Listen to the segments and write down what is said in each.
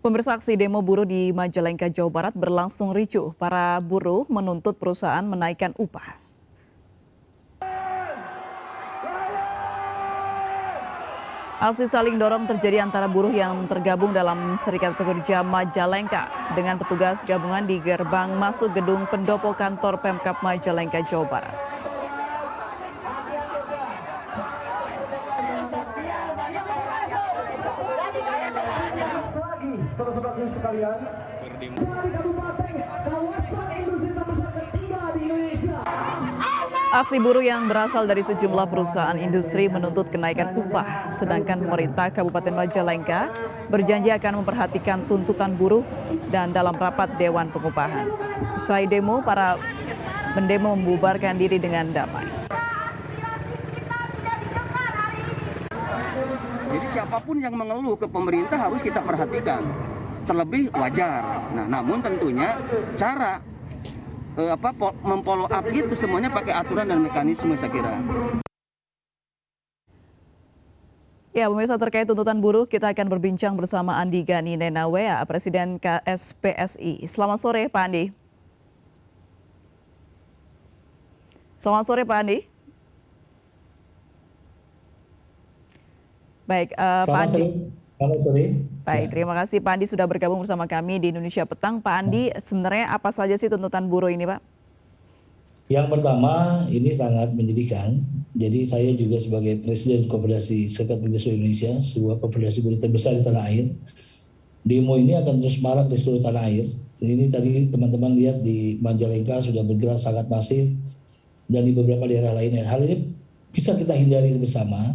Pemirsa, aksi demo buruh di Majalengka, Jawa Barat berlangsung ricuh. Para buruh menuntut perusahaan menaikkan upah. Aksi saling dorong terjadi antara buruh yang tergabung dalam Serikat Pekerja Majalengka dengan petugas gabungan di gerbang masuk gedung pendopo kantor Pemkab Majalengka, Jawa Barat. Saudara-saudara sekalian, di kabupaten kawasan industri terbesar ketiga di Indonesia. Aksi buruh yang berasal dari sejumlah perusahaan industri menuntut kenaikan upah, sedangkan pemerintah Kabupaten Majalengka berjanji akan memperhatikan tuntutan buruh dan dalam rapat Dewan Pengupahan. Usai demo, para pendemo membubarkan diri dengan damai. Jadi siapapun yang mengeluh ke pemerintah harus kita perhatikan, terlebih wajar. Nah, namun tentunya cara memfollow up itu semuanya pakai aturan dan mekanisme, saya kira. Ya, pemirsa, terkait tuntutan buruh, kita akan berbincang bersama Andi Gani Nenawea, Presiden KSPSI. Selamat sore, Pak Andi. Selamat sore, Pak Andi. Baik, Pak Andi. Selamat sore. Baik, terima kasih Pak Andi sudah bergabung bersama kami di Indonesia Petang. Pak Andi, sebenarnya apa saja sih tuntutan buruh ini, Pak? Yang pertama, ini sangat menyedihkan. Jadi saya juga sebagai Presiden Konfederasi Serikat Pekerja Seluruh Indonesia, sebuah konfederasi buruh terbesar di tanah air, demo ini akan terus marak di seluruh tanah air. Ini tadi teman-teman lihat di Majalengka sudah bergerak sangat masif, dan di beberapa daerah lainnya. Hal ini bisa kita hindari bersama.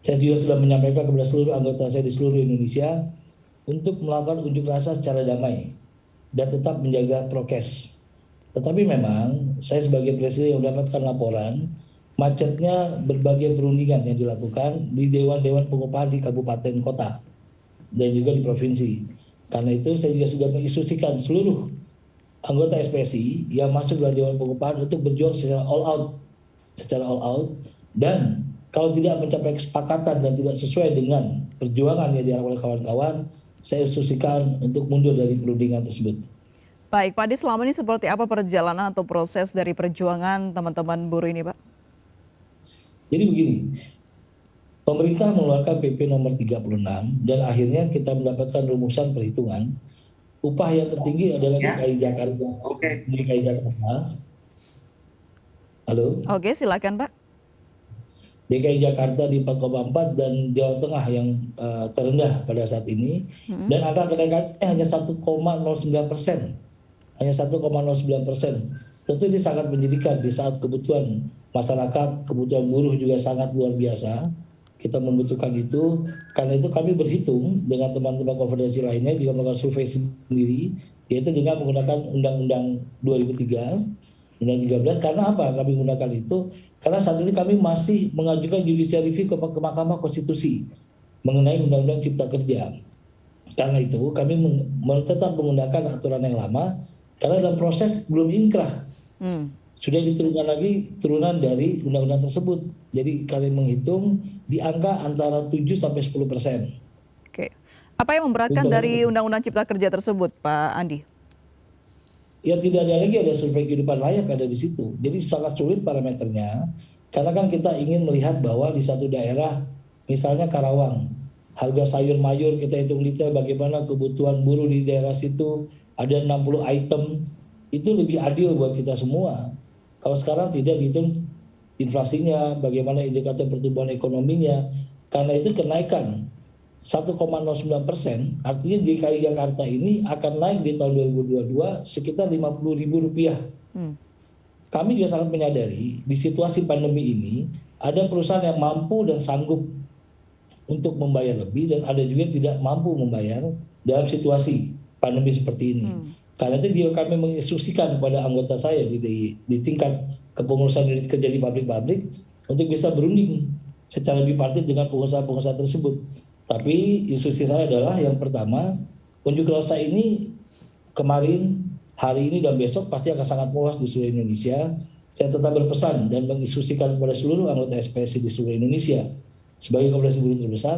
Saya juga sudah menyampaikan kepada seluruh anggota saya di seluruh Indonesia untuk melakukan unjuk rasa secara damai dan tetap menjaga prokes. Tetapi memang saya sebagai presiden yang mendapatkan laporan macetnya berbagai perundingan yang dilakukan di dewan-dewan pengupahan di kabupaten kota dan juga di provinsi. Karena itu saya juga sudah menginstruksikan seluruh anggota SPSI yang masuk dalam dewan pengupahan untuk berjuang secara all out, dan kalau tidak mencapai kesepakatan dan tidak sesuai dengan perjuangan yang dilakukan oleh kawan-kawan, saya instruksikan untuk mundur dari perundingan tersebut. Baik, Pak Adi, selama ini seperti apa perjalanan atau proses dari perjuangan teman-teman buruh ini, Pak? Jadi begini, pemerintah mengeluarkan PP nomor 36 dan akhirnya kita mendapatkan rumusan perhitungan. Upah yang tertinggi adalah DKI Jakarta. DKI Jakarta. Halo? Oke, silakan, Pak. DKI Jakarta di 4,4 dan Jawa Tengah yang terendah pada saat ini. Dan angka kenaikannya hanya 1,09%. Hanya 1,09%. Tentu ini sangat menyedihkan di saat kebutuhan masyarakat, kebutuhan buruh juga sangat luar biasa. Kita membutuhkan itu. Karena itu kami berhitung dengan teman-teman konfederasi lainnya juga melakukan survei sendiri, yaitu dengan menggunakan Undang-Undang 2003, Undang 13. Karena apa kami menggunakan itu? Karena saat ini kami masih mengajukan judicial review ke Mahkamah Konstitusi mengenai Undang-Undang Cipta Kerja. Karena itu kami tetap menggunakan aturan yang lama, karena dalam proses belum inkrah. Sudah diturunkan lagi turunan dari undang-undang tersebut. Jadi kami menghitung di angka antara 7-10%. Oke. Apa yang memberatkan dari Undang-Undang Cipta Kerja tersebut, Pak Andi? Ya tidak ada lagi, ada survei kehidupan layak ada di situ. Jadi sangat sulit parameternya, karena kan kita ingin melihat bahwa di satu daerah, misalnya Karawang, harga sayur mayur kita hitung detail bagaimana kebutuhan buruh di daerah situ, ada 60 item, itu lebih adil buat kita semua. Kalau sekarang tidak dihitung inflasinya, bagaimana indikator pertumbuhan ekonominya, karena itu kenaikan 1,09%, artinya DKI Jakarta ini akan naik di tahun 2022 sekitar Rp50.000. Kami juga sangat menyadari di situasi pandemi ini ada perusahaan yang mampu dan sanggup untuk membayar lebih, dan ada juga yang tidak mampu membayar dalam situasi pandemi seperti ini. Karena itu juga kami menginstruksikan kepada anggota saya di tingkat kepengurusan unit kerja di pabrik-pabrik untuk bisa berunding secara bipartit dengan pengusaha-pengusaha tersebut. Tapi instruksi saya adalah yang pertama, unjuk rasa ini kemarin, hari ini dan besok pasti akan sangat luas di seluruh Indonesia. Saya tetap berpesan dan menginstruksikan kepada seluruh anggota SPSI di seluruh Indonesia sebagai konfederasi buruh terbesar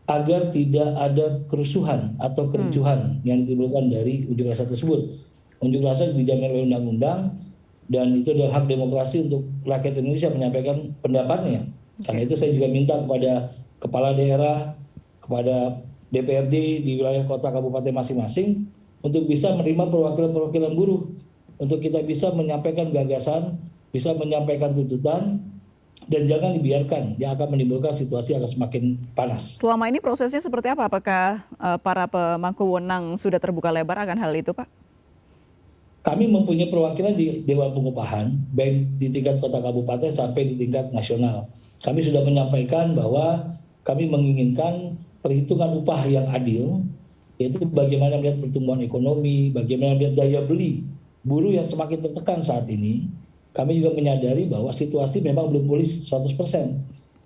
agar tidak ada kerusuhan atau kericuhan yang ditimbulkan dari unjuk rasa tersebut. Unjuk rasa dijamin oleh undang-undang dan itu adalah hak demokrasi untuk rakyat Indonesia menyampaikan pendapatnya. Karena itu saya juga minta kepada kepala daerah, kepada DPRD di wilayah kota kabupaten masing-masing untuk bisa menerima perwakilan-perwakilan buruh, untuk kita bisa menyampaikan gagasan, bisa menyampaikan tuntutan, dan jangan dibiarkan yang akan menimbulkan situasi akan semakin panas. Selama ini prosesnya seperti apa? Apakah para pemangku wewenang sudah terbuka lebar akan hal itu, Pak? Kami mempunyai perwakilan di Dewan Pengupahan, baik di tingkat kota kabupaten sampai di tingkat nasional. Kami sudah menyampaikan bahwa kami menginginkan perhitungan upah yang adil, yaitu bagaimana melihat pertumbuhan ekonomi, bagaimana melihat daya beli buruh yang semakin tertekan saat ini. Kami juga menyadari bahwa situasi memang belum pulih 100%.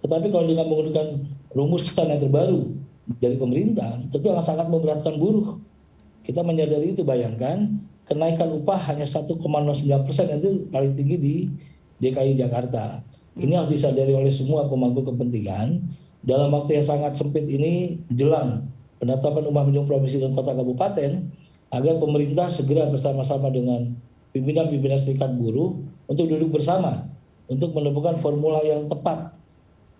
Tetapi kalau dengan menggunakan rumusan yang terbaru dari pemerintah, tentu akan sangat memberatkan buruh. Kita menyadari itu, bayangkan kenaikan upah hanya 1,09% itu paling tinggi di DKI Jakarta. Ini harus disadari oleh semua pemangku kepentingan. Dalam waktu yang sangat sempit ini jelang penetapan upah minimum provinsi dan kota kabupaten, agar pemerintah segera bersama-sama dengan pimpinan-pimpinan serikat buruh untuk duduk bersama untuk menemukan formula yang tepat.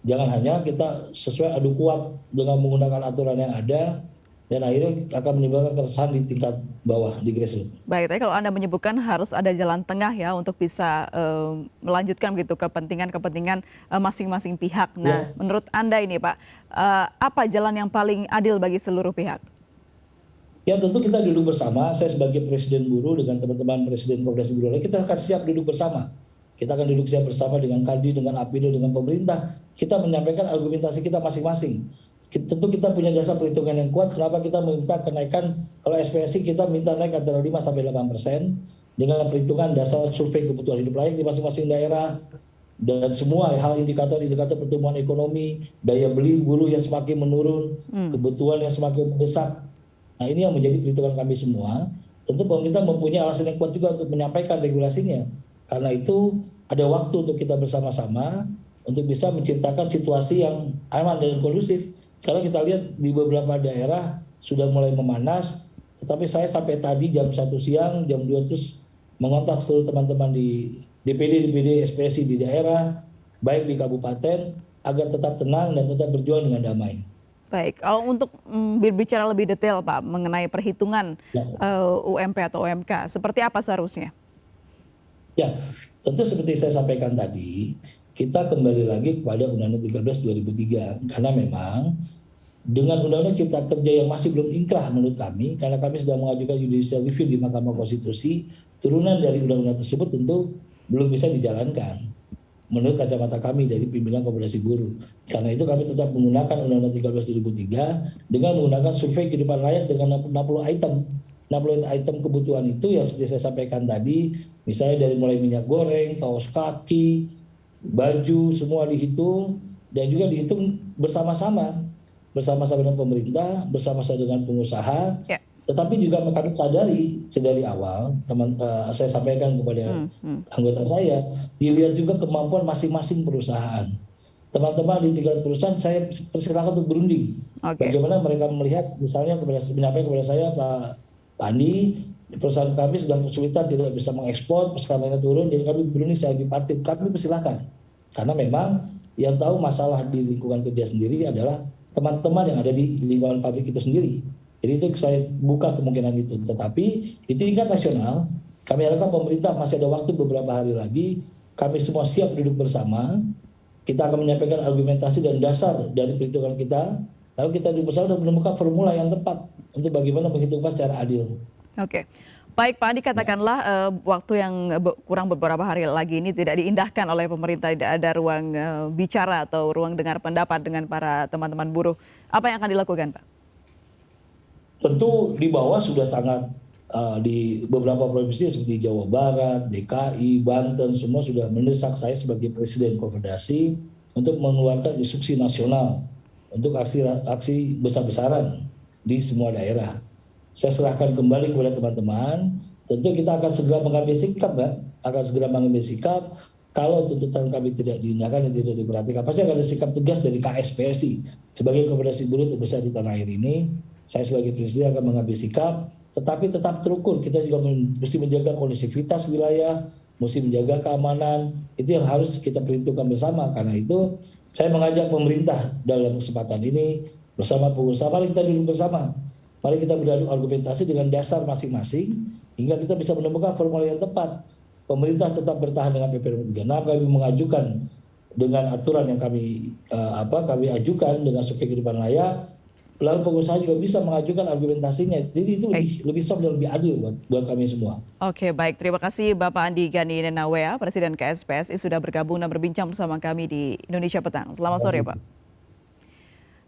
Jangan hanya kita sesuai adu kuat dengan menggunakan aturan yang ada dan akhirnya akan menimbulkan keresahan di tingkat bawah, di grassroots. Baik, tapi kalau Anda menyebutkan harus ada jalan tengah ya untuk bisa melanjutkan begitu kepentingan-kepentingan masing-masing pihak. Nah, menurut Anda ini Pak, apa jalan yang paling adil bagi seluruh pihak? Ya tentu kita duduk bersama, saya sebagai Presiden Buruh dengan teman-teman Presiden Koordinasi Buruh, kita akan siap duduk bersama. Kita akan duduk siap bersama dengan Kadin, dengan APindo, dengan pemerintah. Kita menyampaikan argumentasi kita masing-masing. Tentu kita punya dasar perhitungan yang kuat, kenapa kita meminta kenaikan, kalau SPSI kita minta naik antara 5-8%, dengan perhitungan dasar survei kebutuhan hidup layak di masing-masing daerah, dan semua hal indikator-indikator pertumbuhan ekonomi, daya beli buruh yang semakin menurun, kebutuhan yang semakin mendesak. Nah ini yang menjadi perhitungan kami semua. Tentu pemerintah mempunyai alasan yang kuat juga untuk menyampaikan regulasinya. Karena itu ada waktu untuk kita bersama-sama untuk bisa menciptakan situasi yang aman dan kondusif. Karena kita lihat di beberapa daerah sudah mulai memanas. Tetapi saya sampai tadi jam 1 siang, jam 2 terus mengontak seluruh teman-teman di DPD, SPSI di daerah, baik di kabupaten, agar tetap tenang dan tetap berjuang dengan damai. Baik, kalau untuk berbicara lebih detail Pak mengenai perhitungan UMP atau UMK, seperti apa seharusnya? Ya, tentu seperti saya sampaikan tadi, kita kembali lagi kepada Undang-Undang 13 2003 karena memang dengan Undang-Undang Cipta Kerja yang masih belum inkrah menurut kami, karena kami sudah mengajukan judicial review di Mahkamah Konstitusi, turunan dari Undang-Undang tersebut tentu belum bisa dijalankan. Menurut kacamata kami dari pimpinan Koordinasi Buruh. Karena itu kami tetap menggunakan Undang-Undang 13 2003 dengan menggunakan survei kehidupan layak dengan 60 item. 60 item kebutuhan itu yang seperti saya sampaikan tadi, misalnya dari mulai minyak goreng, kaos kaki, baju, semua dihitung dan juga dihitung bersama-sama dengan pemerintah, bersama-sama dengan pengusaha. Tetapi juga kami sadari awal, saya sampaikan kepada anggota saya, dilihat juga kemampuan masing-masing perusahaan. Teman-teman di tingkat perusahaan, saya persilakan untuk berunding. Bagaimana mereka melihat, misalnya menyampaikan kepada saya, Pak Andi, perusahaan kami sedang kesulitan, tidak bisa mengekspor, pesanannya turun, jadi kami berunding secara bipartit. Kami persilakan. Karena memang yang tahu masalah di lingkungan kerja sendiri adalah teman-teman yang ada di lingkungan pabrik itu sendiri. Jadi itu saya buka kemungkinan itu. Tetapi di tingkat nasional, kami harapkan pemerintah masih ada waktu beberapa hari lagi. Kami semua siap duduk bersama. Kita akan menyampaikan argumentasi dan dasar dari perhitungan kita. Lalu kita duduk bersama dan menemukan formula yang tepat untuk bagaimana menghitung secara adil. Oke. Baik Pak Andi, katakanlah waktu yang kurang beberapa hari lagi ini tidak diindahkan oleh pemerintah, tidak ada ruang bicara atau ruang dengar pendapat dengan para teman-teman buruh. Apa yang akan dilakukan Pak? Tentu di bawah sudah sangat di beberapa provinsi seperti Jawa Barat, DKI, Banten, semua sudah mendesak saya sebagai Presiden Konfederasi untuk mengeluarkan instruksi nasional untuk aksi besar-besaran di semua daerah. Saya serahkan kembali kepada teman-teman. Tentu kita akan segera mengambil sikap, Mbak. Akan segera mengambil sikap kalau tuntutan kami tidak diindahkan dan tidak diperhatikan, pasti akan ada sikap tegas dari KSPSI sebagai komunitas buruh terbesar di tanah air ini. Saya sebagai presiden akan mengambil sikap, tetapi tetap terukur. Kita juga mesti menjaga kondusivitas wilayah, mesti menjaga keamanan. Itu yang harus kita perhitungkan bersama. Karena itu saya mengajak pemerintah dalam kesempatan ini bersama pengusaha, mari kita duduk bersama. Mari kita beradu argumentasi dengan dasar masing-masing hingga kita bisa menemukan formula yang tepat. Pemerintah tetap bertahan dengan PP nomor 36. Kami mengajukan dengan aturan yang kami ajukan dengan survei kehidupan layak. Lalu pengusaha juga bisa mengajukan argumentasinya. Jadi itu lebih soft dan lebih adil buat kami semua. Oke, baik. Terima kasih Bapak Andi Gani Nenawea, Presiden KSPSI sudah bergabung dan berbincang bersama kami di Indonesia Petang. Selamat sore, Pak.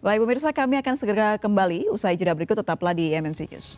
Baik pemirsa, kami akan segera kembali usai jeda berikut, tetaplah di MNC News.